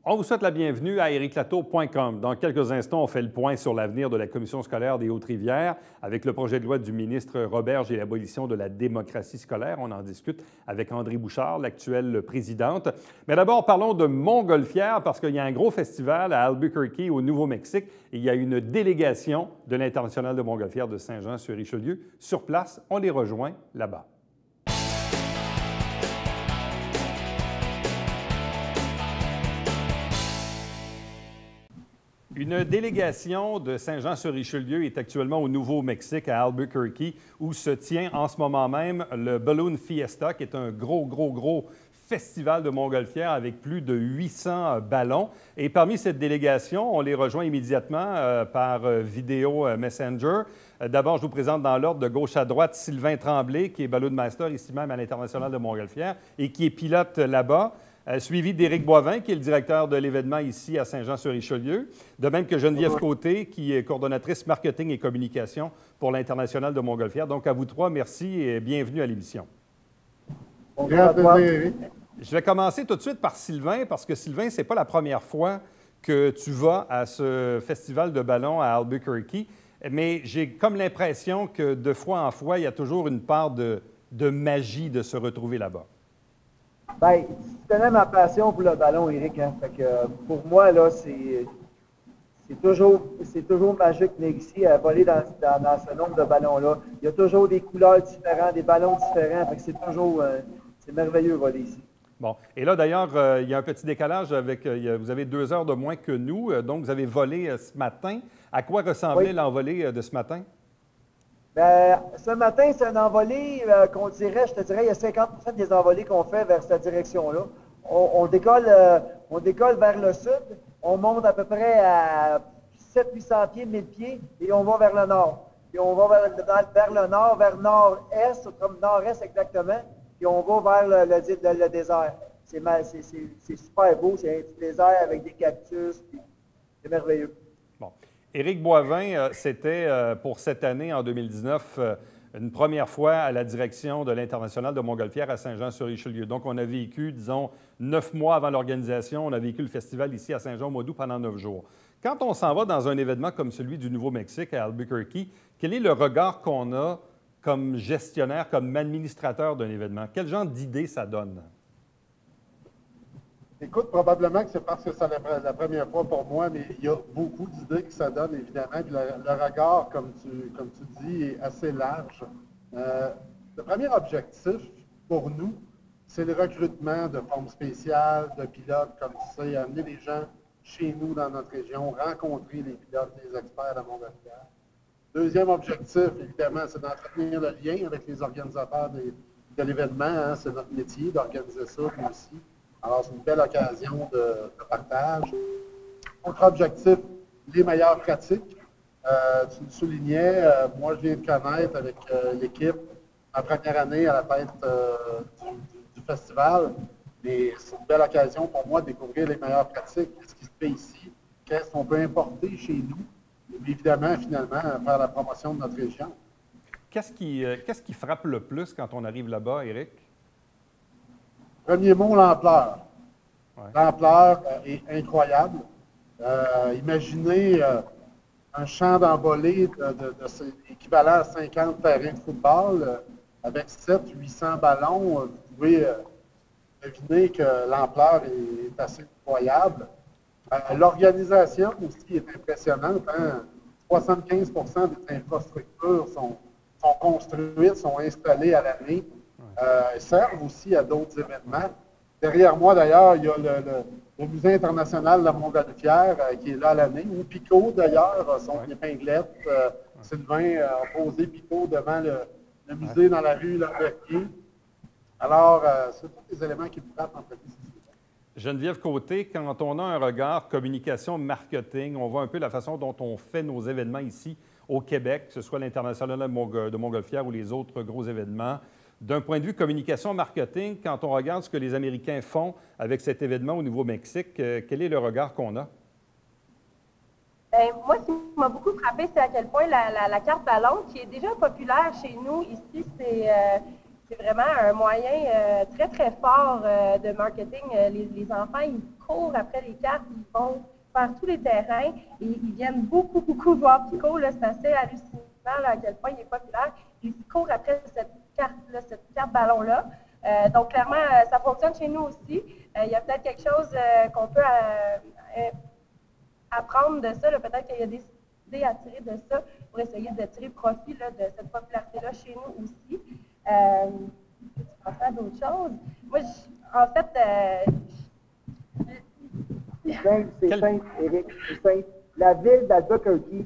On vous souhaite la bienvenue à ericlatour.com. Dans quelques instants, on fait le point sur l'avenir de la Commission scolaire des Hautes-Rivières avec le projet de loi du ministre Roberge et l'abolition de la démocratie scolaire. On en discute avec André Bouchard, l'actuelle présidente. Mais d'abord, parlons de Montgolfière parce qu'il y a un gros festival à Albuquerque, au Nouveau-Mexique. Et il y a une délégation de l'International de Montgolfière de Saint-Jean-sur-Richelieu. Sur place, on les rejoint là-bas. Une délégation de Saint-Jean-sur-Richelieu est actuellement au Nouveau-Mexique, à Albuquerque, où se tient en ce moment même le Balloon Fiesta, qui est un gros festival de montgolfière avec plus de 800 ballons. Et parmi cette délégation, on les rejoint immédiatement par vidéo Messenger. D'abord, je vous présente dans l'ordre de gauche à droite Sylvain Tremblay, qui est Balloonmeister ici même à l'International de Montgolfière et qui est pilote là-bas. Suivi d'Éric Boivin, qui est le directeur de l'événement ici à Saint-Jean-sur-Richelieu, de même que Geneviève Côté, qui est coordonnatrice marketing et communication pour l'International de Montgolfière. Donc, à vous trois, merci et bienvenue à l'émission. Bonjour à toi. Je vais commencer tout de suite par Sylvain, parce que Sylvain, ce n'est pas la première fois que tu vas à ce festival de ballons à Albuquerque, mais j'ai comme l'impression que de fois en fois, il y a toujours une part de magie de se retrouver là-bas. Bien, tu connais ma passion pour le ballon, Éric. Hein? Fait que, pour moi, là, c'est toujours magique de venir ici à voler dans ce nombre de ballons-là. Il y a toujours des couleurs différentes, des ballons différents. Fait que c'est toujours c'est merveilleux de voler ici. Bon. Et là, d'ailleurs, il y a un petit décalage avec... vous avez 2 heures de moins que nous. Donc, vous avez volé ce matin. À quoi ressemblait l'envolée de ce matin? Bien, ce matin, c'est un envolé qu'on dirait, je te dirais, il y a 50% des envolées qu'on fait vers cette direction-là. On décolle vers le sud, on monte à peu près à 700-800 pieds, 1000 pieds, et on va vers le nord. Puis on va vers le nord, vers nord-est, comme nord-est exactement, puis on va vers le désert. C'est super beau, c'est un petit désert avec des cactus, c'est merveilleux. Bon. Éric Boivin, c'était pour cette année, en 2019, une première fois à la direction de l'International de Montgolfière à Saint-Jean-sur-Richelieu. Donc, on a vécu, disons, 9 mois avant l'organisation, on a vécu le festival ici à Saint-Jean au mois d'août pendant 9 jours. Quand on s'en va dans un événement comme celui du Nouveau-Mexique à Albuquerque, quel est le regard qu'on a comme gestionnaire, comme administrateur d'un événement? Quel genre d'idée ça donne? Écoute, probablement que c'est parce que c'est la première fois pour moi, mais il y a beaucoup d'idées que ça donne, évidemment. Puis le regard, comme tu dis, est assez large. Le premier objectif pour nous, c'est le recrutement de formes spéciales, de pilotes, comme tu sais, amener les gens chez nous dans notre région, rencontrer les pilotes, les experts à Montgolfière. Deuxième objectif, évidemment, c'est d'entretenir le lien avec les organisateurs de l'événement. Hein. C'est notre métier d'organiser ça, nous aussi. Alors, c'est une belle occasion de partage. Autre objectif, les meilleures pratiques. Tu le soulignais, moi, je viens de connaître avec l'équipe ma première année à la tête du festival. Mais c'est une belle occasion pour moi de découvrir les meilleures pratiques, qu'est-ce qui se fait ici, qu'est-ce qu'on peut importer chez nous, et évidemment, finalement, faire la promotion de notre région. Qu'est-ce qui frappe le plus quand on arrive là-bas, Éric? Premier mot, l'ampleur. Ouais. L'ampleur est incroyable. Imaginez un champ d'envolée équivalent à 50 terrains de football avec 700-800 ballons. Vous pouvez deviner que l'ampleur est assez incroyable. L'organisation aussi est impressionnante. Hein? 75% des infrastructures sont construites, sont installées à l'année. Servent aussi à d'autres événements. Derrière moi, d'ailleurs, il y a le Musée international de la Montgolfière qui est là à l'année, ou Pico, d'ailleurs, son épinglette. Sylvain a posé Pico devant le musée dans la rue Lambertier. Alors, c'est tous les éléments qui me frappent en fait. Geneviève Côté, quand on a un regard communication, marketing, on voit un peu la façon dont on fait nos événements ici au Québec, que ce soit l'International de Montgolfière ou les autres gros événements. D'un point de vue communication, marketing, quand on regarde ce que les Américains font avec cet événement au Nouveau-Mexique, quel est le regard qu'on a? Bien, moi, ce qui m'a beaucoup frappé, c'est à quel point la carte ballon, qui est déjà populaire chez nous ici, c'est vraiment un moyen très, très fort de marketing. Les enfants, ils courent après les cartes, ils vont faire tous les terrains et ils viennent beaucoup, beaucoup voir Pico. C'est assez hallucinant là, à quel point il est populaire. Ils courent après cette carte ballon-là. Donc, clairement, ça fonctionne chez nous aussi. Il y a peut-être quelque chose qu'on peut apprendre de ça. Peut-être qu'il y a des idées à tirer de ça pour essayer de tirer profit là, de cette popularité-là chez nous aussi. Tu penses à d'autres choses? Moi, en fait, c'est simple, Éric, c'est simple. La ville d'Albuquerque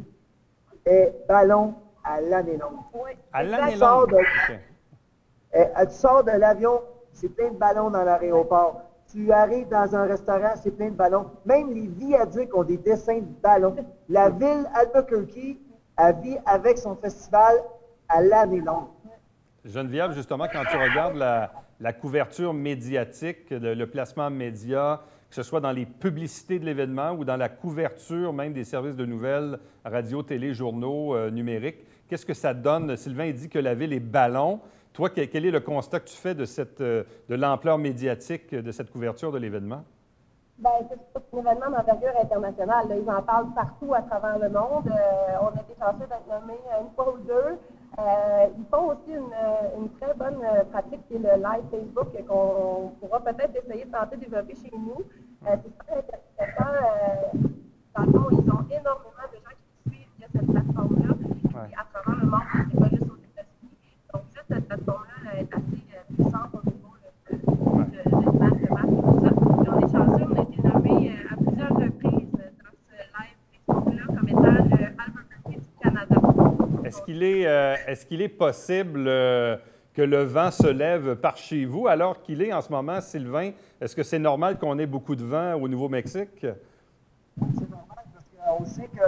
est ballon à l'année longue. oui, À l'année Tu sors longue. de- OK. Tu sors de l'avion, c'est plein de ballons dans l'aéroport. Tu arrives dans un restaurant, c'est plein de ballons. Même les viaducs ont des dessins de ballons. La ville Albuquerque, elle vit avec son festival à l'année longue. Geneviève, justement, quand tu regardes la couverture médiatique, le placement média, que ce soit dans les publicités de l'événement ou dans la couverture même des services de nouvelles, radio, télé, journaux, numériques, qu'est-ce que ça donne? Sylvain il dit que la ville est ballon. Toi, quel est le constat que tu fais de l'ampleur médiatique de cette couverture de l'événement? ben, c'est un événement d'envergure internationale. Là. Ils en parlent partout à travers le monde. On a été chanceux d'être nommés une fois ou deux. Ils font aussi une très bonne pratique qui est le live Facebook qu'on pourra peut-être essayer de tenter de développer chez nous. C'est très intéressant. Dans le fond, ils ont énormément de gens qui suivent via cette plateforme-là Ouais. à travers le monde, c'est pas juste aux États-Unis. Donc, juste cette plateforme-là est assez puissante au niveau de l'image de marque et tout ça. Puis on est chanceux, on a été nommé à plusieurs reprises dans ce live Facebook-là comme étant le Albuquerque du Canada. Est-ce qu'il est possible que le vent se lève par chez vous alors qu'il est en ce moment, Sylvain? Est-ce que c'est normal qu'on ait beaucoup de vent au Nouveau-Mexique? C'est normal parce qu'on sait que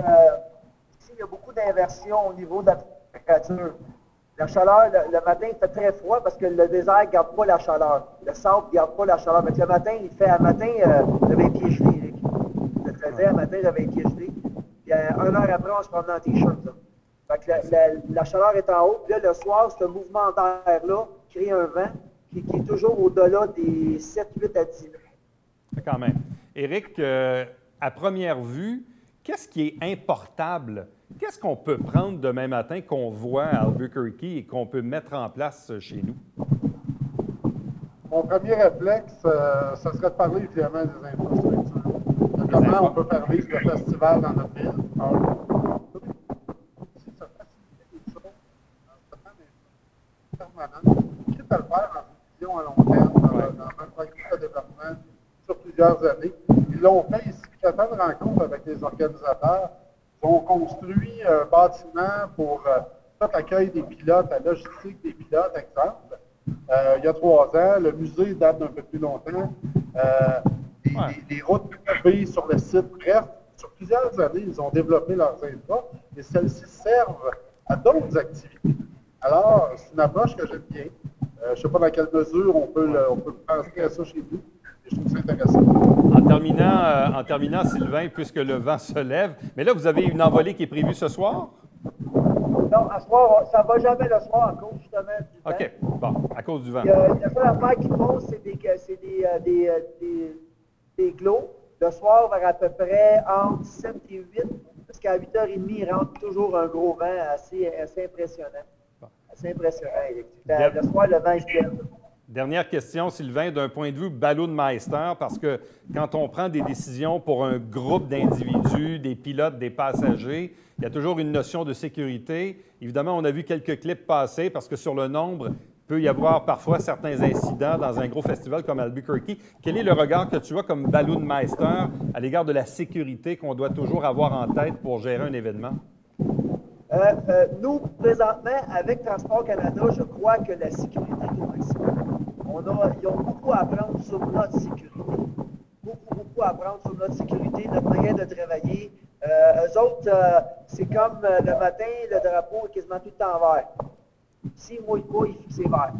ici, il y a beaucoup d'inversions au niveau de la température. La chaleur, le matin, il fait très froid parce que le désert ne garde pas la chaleur. Le sable ne garde pas la chaleur. Mais le matin, j'avais les pieds gelés, Eric. Je te le disais, un matin, j'avais les pieds gelés. Puis 1 heure après, on se promenait en T-shirt. Là. Fait que la chaleur est en haut. Puis là, le soir, ce mouvement d'air-là crée un vent qui est toujours au-delà des 7, 8 à 10 mètres. Quand même. Éric, à première vue, qu'est-ce qui est importable? Qu'est-ce qu'on peut prendre demain matin qu'on voit à Albuquerque et qu'on peut mettre en place chez nous? Mon premier réflexe, ça serait de parler évidemment des infrastructures. Comment on peut faire vivre le festival dans notre ville? Si ça facilite les choses, permanent, quitte à le faire dans une vision à long terme, dans un programme de développement sur plusieurs années. Ils l'ont fait ici. J'attends une rencontre avec les organisateurs. Ils ont construit un bâtiment pour tout l'accueil des pilotes, la logistique des pilotes, exemple. Il y a 3 ans, le musée date d'un peu plus longtemps. Les routes pavées sur le site. Bref, sur plusieurs années, ils ont développé leurs infras et celles-ci servent à d'autres activités. Alors, c'est une approche que j'aime bien. Je ne sais pas dans quelle mesure on peut penser à ça chez nous. Je trouve ça intéressant. En terminant, Sylvain, puisque le vent se lève, mais là, vous avez une envolée qui est prévue ce soir? Non, à ce soir, ça ne va jamais le soir à cause justement du vent. OK. Bon, à cause du vent. La seule affaire qu'ils font, c'est des glows. Le soir, vers à peu près entre 7 et 8, parce qu'à 8h30, il rentre toujours un gros vent assez impressionnant. Assez impressionnant, Éric. Le soir, le vent, il se lève. Dernière question, Sylvain, d'un point de vue balloonmeister, parce que quand on prend des décisions pour un groupe d'individus, des pilotes, des passagers, il y a toujours une notion de sécurité. Évidemment, on a vu quelques clips passer parce que sur le nombre, il peut y avoir parfois certains incidents dans un gros festival comme Albuquerque. Quel est le regard que tu as comme balloonmeister à l'égard de la sécurité qu'on doit toujours avoir en tête pour gérer un événement? Nous, présentement, avec Transport Canada, je crois que la sécurité est au maximum. Ils ont beaucoup à apprendre sur notre sécurité. Beaucoup à apprendre sur notre sécurité, notre moyen de travailler. Eux autres, c'est comme le matin, le drapeau est quasiment tout le temps vert. S'il ne mouille pas, c'est vert.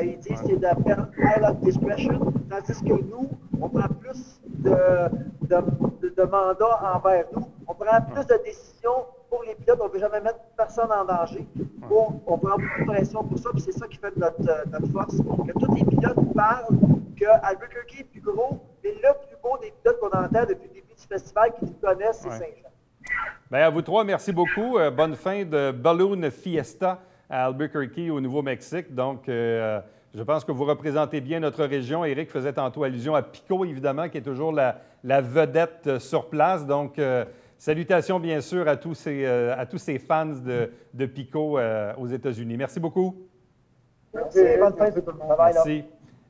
Ils disent que c'est de pilot discretion, tandis que nous, on prend plus de mandats envers nous. On prend plus de décisions pour les pilotes. On ne veut jamais mettre personne en danger. On prend beaucoup de pression pour ça, puis c'est ça qui fait notre force. Que tous les pilotes parlent que Albuquerque est plus gros Mais le plus beau des pilotes qu'on entend depuis le début du festival qui nous connaissent, c'est Saint-Jean. Bien, à vous trois, merci beaucoup. Bonne fin de Balloon Fiesta à Albuquerque, au Nouveau-Mexique. Donc, je pense que vous représentez bien notre région. Éric faisait tantôt allusion à Pico, évidemment, qui est toujours la vedette sur place. Donc, salutations, bien sûr, à tous ces fans de Pico aux États-Unis. Merci beaucoup. Merci, bonne fin. Merci.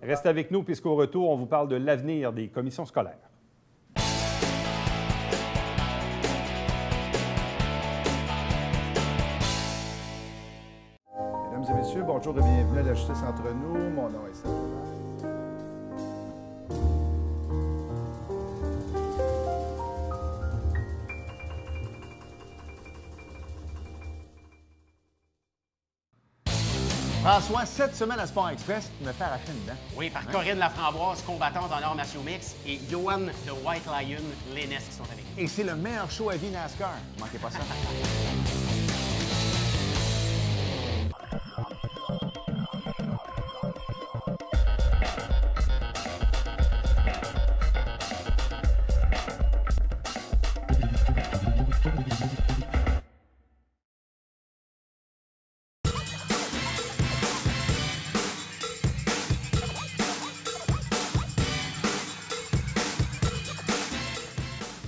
Restez avec nous, puisqu'au retour, on vous parle de l'avenir des commissions scolaires. Mesdames et messieurs, bonjour et bienvenue à la Justice entre nous. Mon nom est Serge. François, cette semaine à Sport Express, tu me fais arracher une dent. Oui, par Corinne Laframboise, combattante en arts martiaux mix, et Johan de White Lion, Lénès qui sont avec nous. Et c'est le meilleur show à vie NASCAR. Manquez pas ça.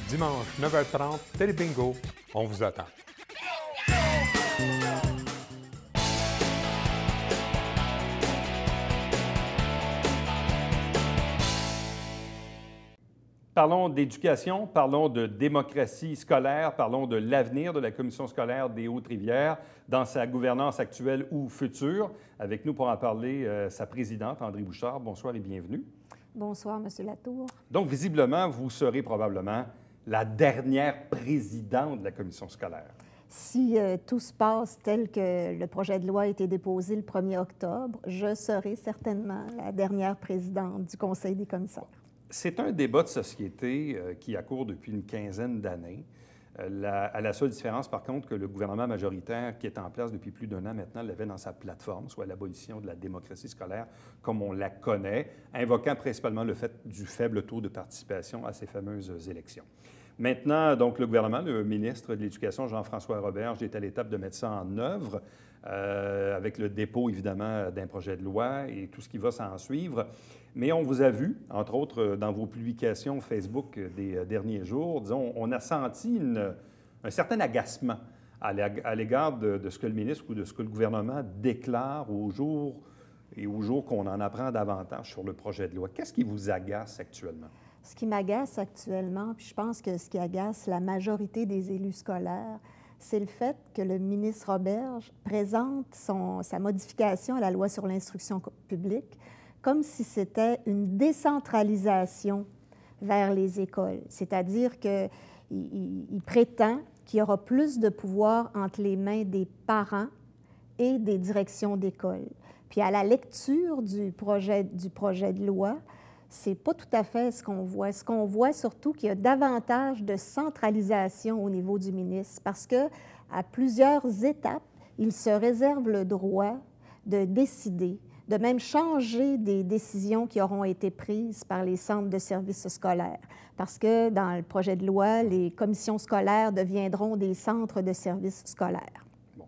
Dimanche, 9h30, Télé Bingo, on vous attend. Parlons d'éducation, parlons de démocratie scolaire, parlons de l'avenir de la Commission scolaire des Hautes-Rivières dans sa gouvernance actuelle ou future. Avec nous pour en parler, sa présidente, André Bouchard. Bonsoir et bienvenue. Bonsoir, M. Latour. Donc, visiblement, vous serez probablement la dernière présidente de la Commission scolaire. Si tout se passe tel que le projet de loi a été déposé le 1er octobre, je serai certainement la dernière présidente du Conseil des commissaires. C'est un débat de société qui a cours depuis une quinzaine d'années. À la seule différence, par contre, que le gouvernement majoritaire qui est en place depuis plus d'un an maintenant l'avait dans sa plateforme, soit l'abolition de la démocratie scolaire comme on la connaît, invoquant principalement le fait du faible taux de participation à ces fameuses élections. Maintenant, donc, le gouvernement, le ministre de l'Éducation, Jean-François Roberge, est à l'étape de mettre ça en œuvre, avec le dépôt, évidemment, d'un projet de loi et tout ce qui va s'en suivre. Mais on vous a vu, entre autres, dans vos publications Facebook des derniers jours, disons, on a senti un certain agacement à l'égard de ce que le ministre ou de ce que le gouvernement déclare au jour qu'on en apprend davantage sur le projet de loi. Qu'est-ce qui vous agace actuellement? Ce qui m'agace actuellement, puis je pense que ce qui agace la majorité des élus scolaires, c'est le fait que le ministre Roberge présente sa modification à la loi sur l'instruction publique comme si c'était une décentralisation vers les écoles. C'est-à-dire qu'il prétend qu'il y aura plus de pouvoir entre les mains des parents et des directions d'école. Puis à la lecture du projet de loi, c'est pas tout à fait ce qu'on voit. Ce qu'on voit surtout, qu'il y a davantage de centralisation au niveau du ministre parce que à plusieurs étapes, il se réserve le droit de décider, de même changer des décisions qui auront été prises par les centres de services scolaires. Parce que dans le projet de loi, les commissions scolaires deviendront des centres de services scolaires. Bon.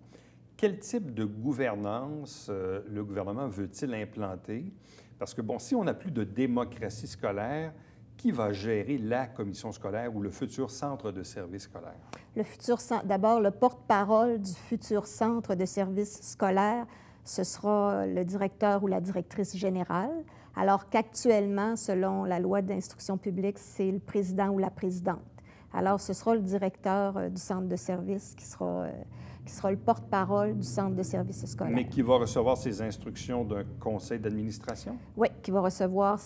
Quel type de gouvernance le gouvernement veut-il implanter? Parce que, bon, si on n'a plus de démocratie scolaire, qui va gérer la commission scolaire ou le futur centre de services scolaires? D'abord, le porte-parole du futur centre de services scolaires, ce sera le directeur ou la directrice générale, alors qu'actuellement, selon la loi d'instruction publique, c'est le président ou la présidente. Alors, ce sera le directeur du centre de services qui sera le porte-parole du centre de services scolaires. Mais qui va recevoir ses instructions d'un conseil d'administration? Oui, qui va recevoir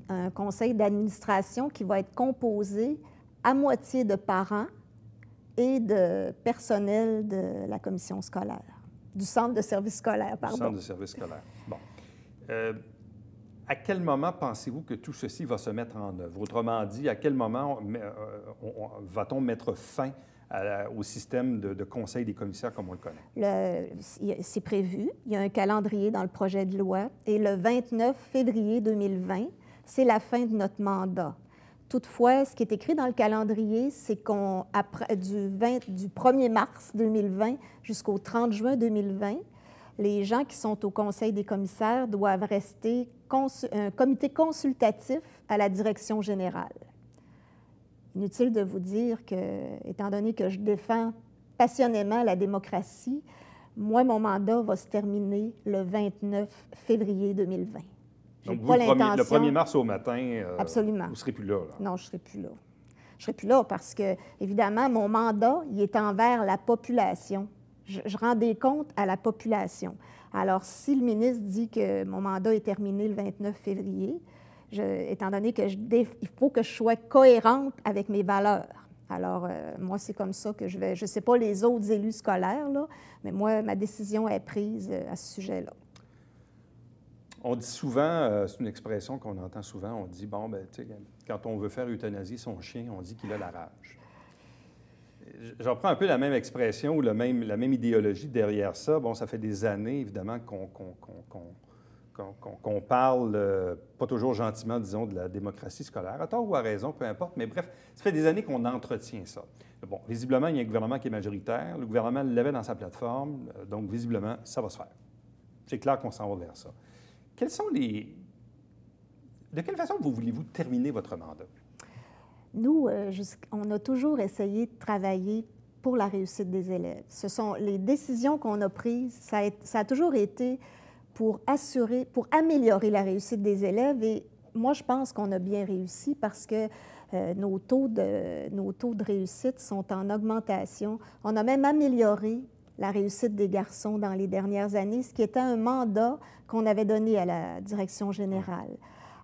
un conseil d'administration qui va être composé à moitié de parents et de personnel de la commission scolaire, du centre de services scolaires, pardon. Du centre de services scolaires. Bon. À quel moment pensez-vous que tout ceci va se mettre en œuvre? Autrement dit, à quel moment va-t-on mettre fin au système de conseil des commissaires comme on le connaît? C'est prévu. Il y a un calendrier dans le projet de loi. Et le 29 février 2020, c'est la fin de notre mandat. Toutefois, ce qui est écrit dans le calendrier, c'est du 1er mars 2020 jusqu'au 30 juin 2020, les gens qui sont au Conseil des commissaires doivent rester un comité consultatif à la direction générale. Inutile de vous dire que, étant donné que je défends passionnément la démocratie, moi, mon mandat va se terminer le 29 février 2020. Donc, vous, le 1er mars au matin, absolument. Vous ne serez plus là, là? Non, je ne serai plus là. Je ne serai plus là parce que, évidemment, mon mandat, il est envers la population. Je rends des comptes à la population. Alors, si le ministre dit que mon mandat est terminé le 29 février, étant donné il faut que je sois cohérente avec mes valeurs. Alors, moi, c'est comme ça que je vais. Je ne sais pas les autres élus scolaires, là, mais moi, ma décision est prise à ce sujet-là. On dit souvent, c'est une expression qu'on entend souvent, on dit, bon, ben, tu sais, quand on veut faire euthanasier son chien, on dit qu'il a la rage. J'en prends un peu la même expression ou la même idéologie derrière ça. Bon, ça fait des années, évidemment, qu'on parle, pas toujours gentiment, disons, de la démocratie scolaire, à tort ou à raison, peu importe, mais bref, ça fait des années qu'on entretient ça. Bon, visiblement, il y a un gouvernement qui est majoritaire, le gouvernement l'avait dans sa plateforme, donc visiblement, ça va se faire. C'est clair qu'on s'en va vers ça. De quelle façon voulez-vous terminer votre mandat? Nous, on a toujours essayé de travailler pour la réussite des élèves. Ce sont les décisions qu'on a prises, ça a toujours été pour améliorer la réussite des élèves. Et moi, je pense qu'on a bien réussi parce que nos taux de réussite sont en augmentation. On a même amélioré la réussite des garçons dans les dernières années, ce qui était un mandat qu'on avait donné à la direction générale.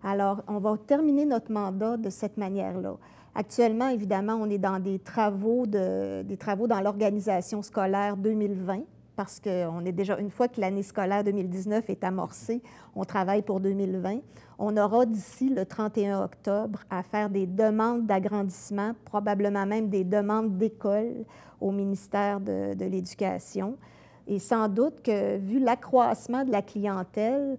Alors, on va terminer notre mandat de cette manière-là. Actuellement, évidemment, on est dans des travaux dans l'organisation scolaire 2020, parce qu'on est déjà, une fois que l'année scolaire 2019 est amorcée, on travaille pour 2020. On aura d'ici le 31 octobre à faire des demandes d'agrandissement, probablement même des demandes d'école au ministère de l'Éducation. Et sans doute que, vu l'accroissement de la clientèle,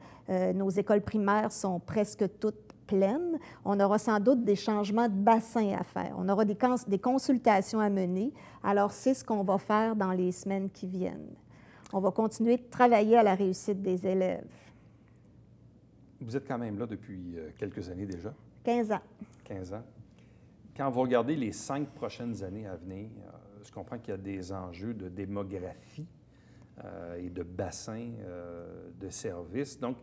nos écoles primaires sont presque toutes pleines. On aura sans doute des changements de bassin à faire. On aura des consultations à mener. Alors, c'est ce qu'on va faire dans les semaines qui viennent. On va continuer de travailler à la réussite des élèves. Vous êtes quand même là depuis quelques années déjà? 15 ans. 15 ans. Quand vous regardez les 5 prochaines années à venir, je comprends qu'il y a des enjeux de démographie et de bassin de services. Donc,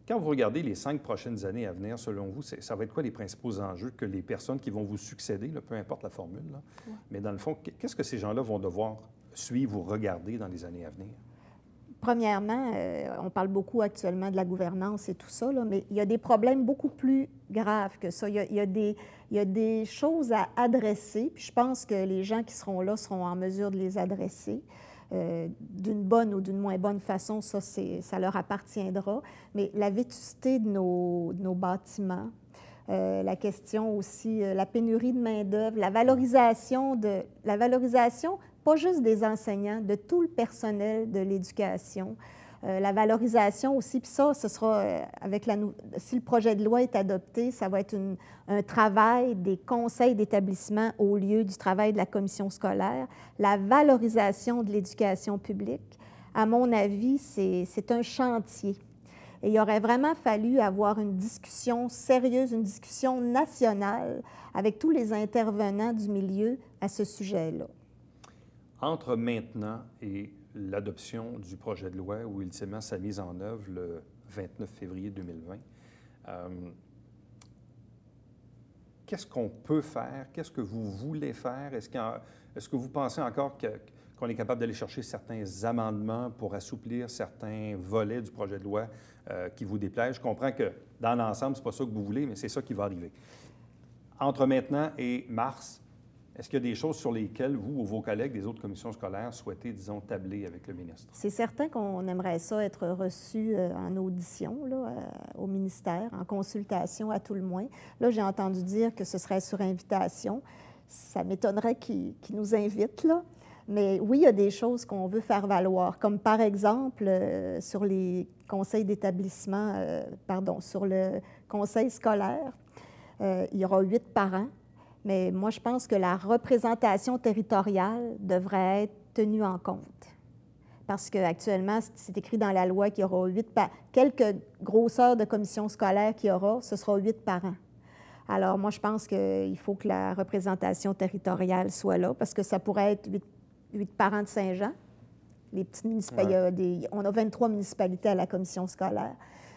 quand vous regardez les 5 prochaines années à venir, selon vous, ça va être quoi les principaux enjeux que les personnes qui vont vous succéder, là, peu importe la formule, là, mais dans le fond, qu'est-ce que ces gens-là vont devoir suivre ou regarder dans les années à venir? Premièrement, on parle beaucoup actuellement de la gouvernance et tout ça, là, mais il y a des problèmes beaucoup plus graves que ça. Il y a des choses à adresser, puis je pense que les gens qui seront là seront en mesure de les adresser. D'une bonne ou d'une moins bonne façon, ça leur appartiendra. Mais la vétusté de nos bâtiments, la question aussi, la pénurie de main-d'œuvre, la valorisation, pas juste des enseignants, de tout le personnel de l'éducation. La valorisation aussi, puis ça, ce sera, si le projet de loi est adopté, ça va être un travail des conseils d'établissement au lieu du travail de la commission scolaire. La valorisation de l'éducation publique, à mon avis, c'est un chantier. Et il aurait vraiment fallu avoir une discussion sérieuse, une discussion nationale avec tous les intervenants du milieu à ce sujet-là. Entre maintenant et l'adoption du projet de loi ou ultimement sa mise en œuvre le 29 février 2020, qu'est-ce qu'on peut faire? Qu'est-ce que vous voulez faire? Est-ce que vous pensez encore qu'on est capable d'aller chercher certains amendements pour assouplir certains volets du projet de loi qui vous déplaisent? Je comprends que dans l'ensemble, ce n'est pas ça que vous voulez, mais c'est ça qui va arriver. Entre maintenant et mars, est-ce qu'il y a des choses sur lesquelles vous ou vos collègues des autres commissions scolaires souhaitez, disons, tabler avec le ministre? C'est certain qu'on aimerait ça être reçu en audition là, au ministère, en consultation à tout le moins. Là, j'ai entendu dire que ce serait sur invitation. Ça m'étonnerait qu'ils nous invitent, là. Mais oui, il y a des choses qu'on veut faire valoir, comme par exemple sur les conseils d'établissement, sur le conseil scolaire, il y aura 8 parents, mais moi, je pense que la représentation territoriale devrait être tenue en compte. Parce qu'actuellement, c'est écrit dans la loi qu'il y aura 8 parents. Quelque grosseur de commission scolaire qu'il y aura, ce sera 8 parents. Alors, moi, je pense qu'il faut que la représentation territoriale soit là, parce que ça pourrait être 8 parents de Saint-Jean. Les petites municipalités, on a 23 municipalités à la commission scolaire.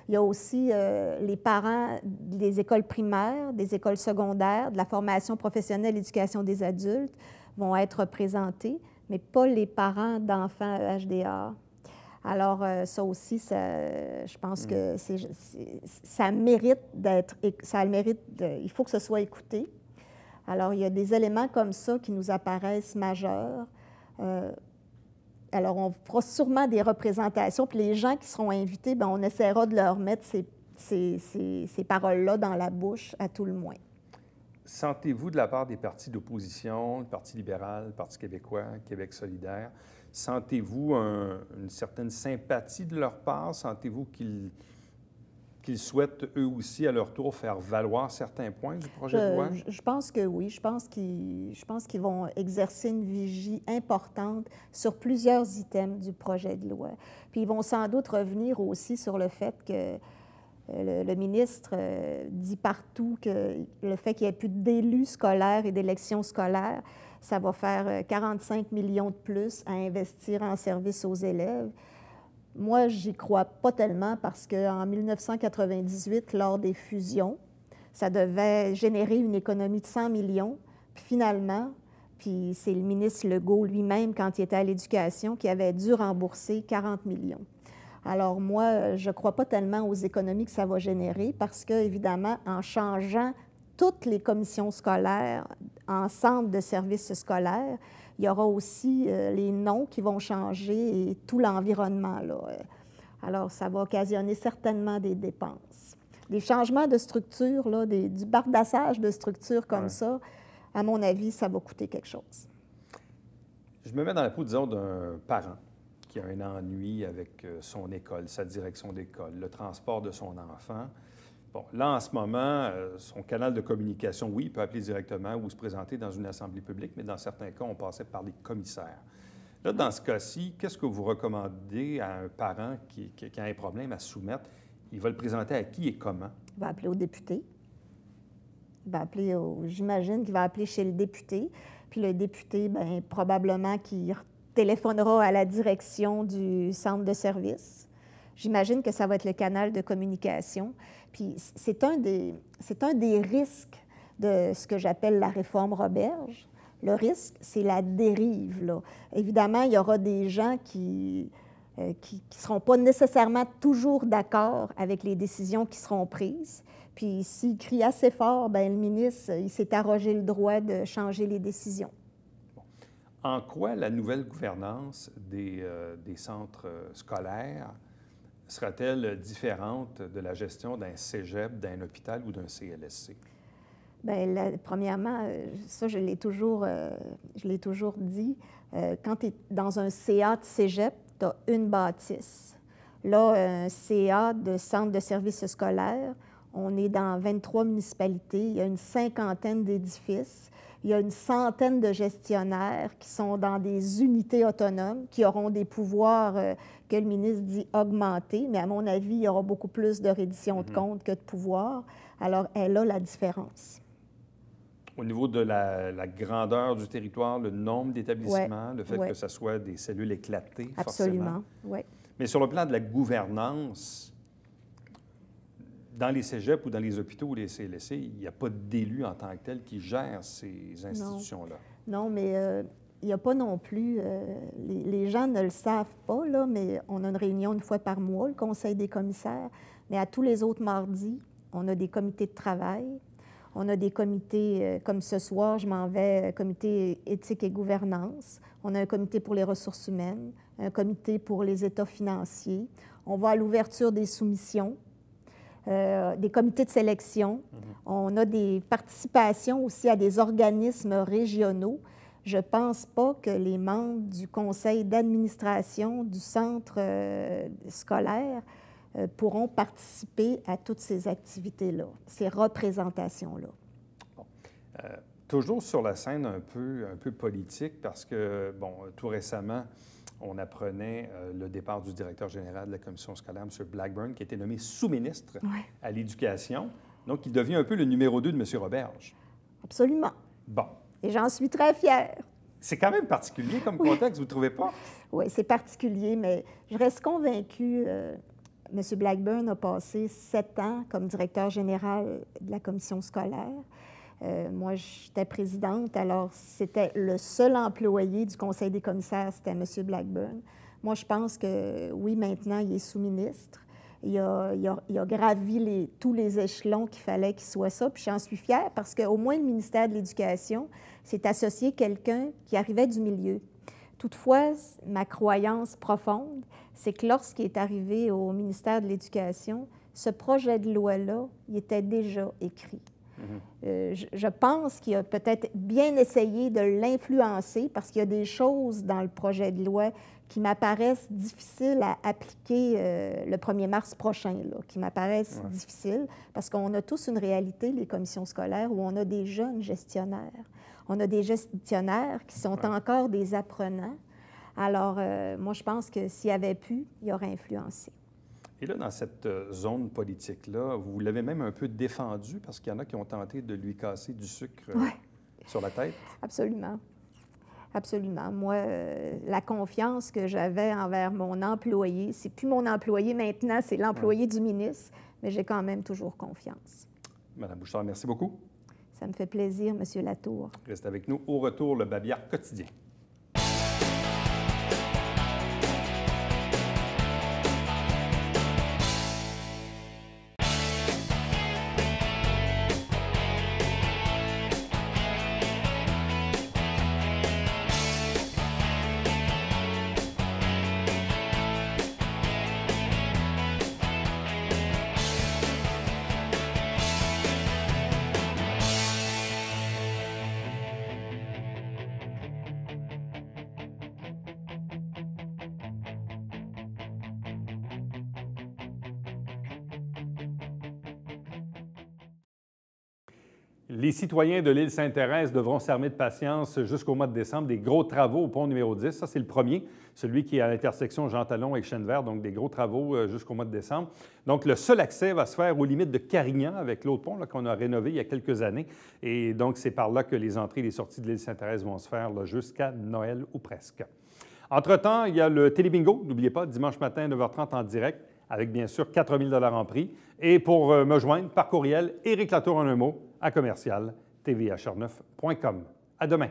Il y a aussi les parents des écoles primaires, des écoles secondaires, de la formation professionnelle, l'éducation des adultes vont être représentés, mais pas les parents d'enfants HDA. Alors, ça aussi, je pense que ça mérite d'être... il faut que ce soit écouté. Alors, il y a des éléments comme ça qui nous apparaissent majeurs. Alors, on fera sûrement des représentations, puis les gens qui seront invités, bien, on essaiera de leur mettre ces paroles-là dans la bouche, à tout le moins. Sentez-vous, de la part des partis d'opposition, le Parti libéral, le Parti québécois, Québec solidaire, sentez-vous une certaine sympathie de leur part? Sentez-vous qu'ils souhaitent, eux aussi, à leur tour, faire valoir certains points du projet de loi? Je pense que oui. Je pense qu'ils vont exercer une vigie importante sur plusieurs items du projet de loi. Puis ils vont sans doute revenir aussi sur le fait que le ministre dit partout que le fait qu'il n'y ait plus d'élus scolaires et d'élections scolaires, ça va faire 45 millions de plus à investir en service aux élèves. Moi, j'y crois pas tellement parce qu'en 1998, lors des fusions, ça devait générer une économie de 100 millions. Puis finalement, puis c'est le ministre Legault lui-même, quand il était à l'Éducation, qui avait dû rembourser 40 millions. Alors moi, je ne crois pas tellement aux économies que ça va générer parce que, évidemment, en changeant toutes les commissions scolaires en centre de services scolaires, il y aura aussi les noms qui vont changer et tout l'environnement, là. Alors, ça va occasionner certainement des dépenses. Des changements de structure, là, du bardassage de structure comme ça, à mon avis, ça va coûter quelque chose. Je me mets dans la peau, disons, d'un parent qui a un ennui avec son école, sa direction d'école, le transport de son enfant. Bon, là, en ce moment, son canal de communication, oui, il peut appeler directement ou se présenter dans une assemblée publique, mais dans certains cas, on passait par les commissaires. Là, dans ce cas-ci, qu'est-ce que vous recommandez à un parent qui a un problème à soumettre? Il va le présenter à qui et comment? Il va appeler au député. J'imagine qu'il va appeler chez le député. Puis le député, bien, probablement qu'il téléphonera à la direction du centre de service. J'imagine que ça va être le canal de communication. Puis c'est un des risques de ce que j'appelle la réforme Roberge. Le risque, c'est la dérive, là. Évidemment, il y aura des gens qui ne seront pas nécessairement toujours d'accord avec les décisions qui seront prises. Puis s'il crie assez fort, bien, le ministre, il s'est arrogé le droit de changer les décisions. En quoi la nouvelle gouvernance des centres scolaires sera-t-elle différente de la gestion d'un cégep, d'un hôpital ou d'un CLSC? Bien, premièrement, ça, je l'ai toujours dit, quand tu es dans un CA de cégep, tu as une bâtisse. Là, un CA de centre de services scolaires, on est dans 23 municipalités, il y a une cinquantaine d'édifices. Il y a une centaine de gestionnaires qui sont dans des unités autonomes, qui auront des pouvoirs que le ministre dit augmentés, mais à mon avis, il y aura beaucoup plus de reddition de comptes que de pouvoir. Alors, elle a la différence. Au niveau de la grandeur du territoire, le nombre d'établissements, le fait que ce soit des cellules éclatées, absolument, forcément. oui. Mais sur le plan de la gouvernance, dans les cégeps ou dans les hôpitaux ou les CLSC, il n'y a pas d'élus en tant que tel qui gèrent ces institutions-là. Non, mais il n'y a pas non plus... les gens ne le savent pas, là, mais on a une réunion une fois par mois, le Conseil des commissaires. Mais à tous les autres mardis, on a des comités de travail. On a des comités, comme ce soir, je m'en vais, comité éthique et gouvernance. On a un comité pour les ressources humaines, un comité pour les états financiers. On va à l'ouverture des soumissions. Des comités de sélection. On a des participations aussi à des organismes régionaux. Je ne pense pas que les membres du conseil d'administration du centre scolaire pourront participer à toutes ces activités-là, ces représentations-là. Bon. Toujours sur la scène un peu politique, parce que, bon, tout récemment, on apprenait le départ du directeur général de la commission scolaire, M. Blackburn, qui a été nommé sous-ministre à l'Éducation. Donc, il devient un peu le numéro 2 de M. Roberge. Absolument. Bon. Et j'en suis très fière. C'est quand même particulier comme contexte, vous ne trouvez pas? Oui, c'est particulier, mais je reste convaincue. M. Blackburn a passé 7 ans comme directeur général de la commission scolaire. Moi, j'étais présidente, alors c'était le seul employé du conseil des commissaires, c'était M. Blackburn. Moi, je pense que, oui, maintenant, il est sous-ministre. Il a gravi tous les échelons qu'il fallait qu'il soit ça, puis j'en suis fière parce qu'au moins le ministère de l'Éducation s'est associé quelqu'un qui arrivait du milieu. Toutefois, ma croyance profonde, c'est que lorsqu'il est arrivé au ministère de l'Éducation, ce projet de loi-là, il était déjà écrit. Je pense qu'il a peut-être bien essayé de l'influencer parce qu'il y a des choses dans le projet de loi qui m'apparaissent difficiles à appliquer le 1er mars prochain, là, qui m'apparaissent difficiles parce qu'on a tous une réalité, les commissions scolaires, où on a des jeunes gestionnaires. On a des gestionnaires qui sont encore des apprenants. Alors, moi, je pense que s'il avait pu, il aurait influencé. Et là, dans cette zone politique-là, vous l'avez même un peu défendu parce qu'il y en a qui ont tenté de lui casser du sucre sur la tête. Absolument. Absolument. Moi, la confiance que j'avais envers mon employé, c'est plus mon employé maintenant, c'est l'employé du ministre, mais j'ai quand même toujours confiance. Madame Bouchard, merci beaucoup. Ça me fait plaisir, M. Latour. Restez avec nous. Au retour, le Babillard quotidien. Les citoyens de l'île Sainte-Thérèse devront s'armer de patience jusqu'au mois de décembre. Des gros travaux au pont numéro 10. Ça, c'est le premier, celui qui est à l'intersection Jean-Talon et Chêne-Vert, donc des gros travaux jusqu'au mois de décembre. Donc, le seul accès va se faire aux limites de Carignan avec l'autre pont qu'on a rénové il y a quelques années. Et donc, c'est par là que les entrées et les sorties de l'île Sainte-Thérèse vont se faire jusqu'à Noël ou presque. Entre-temps, il y a le Télébingo, n'oubliez pas, dimanche matin, 9h30 en direct, avec bien sûr 4 000 $ en prix. Et pour me joindre par courriel, Éric Latour en un mot, à commercial tvhr9.com. À demain.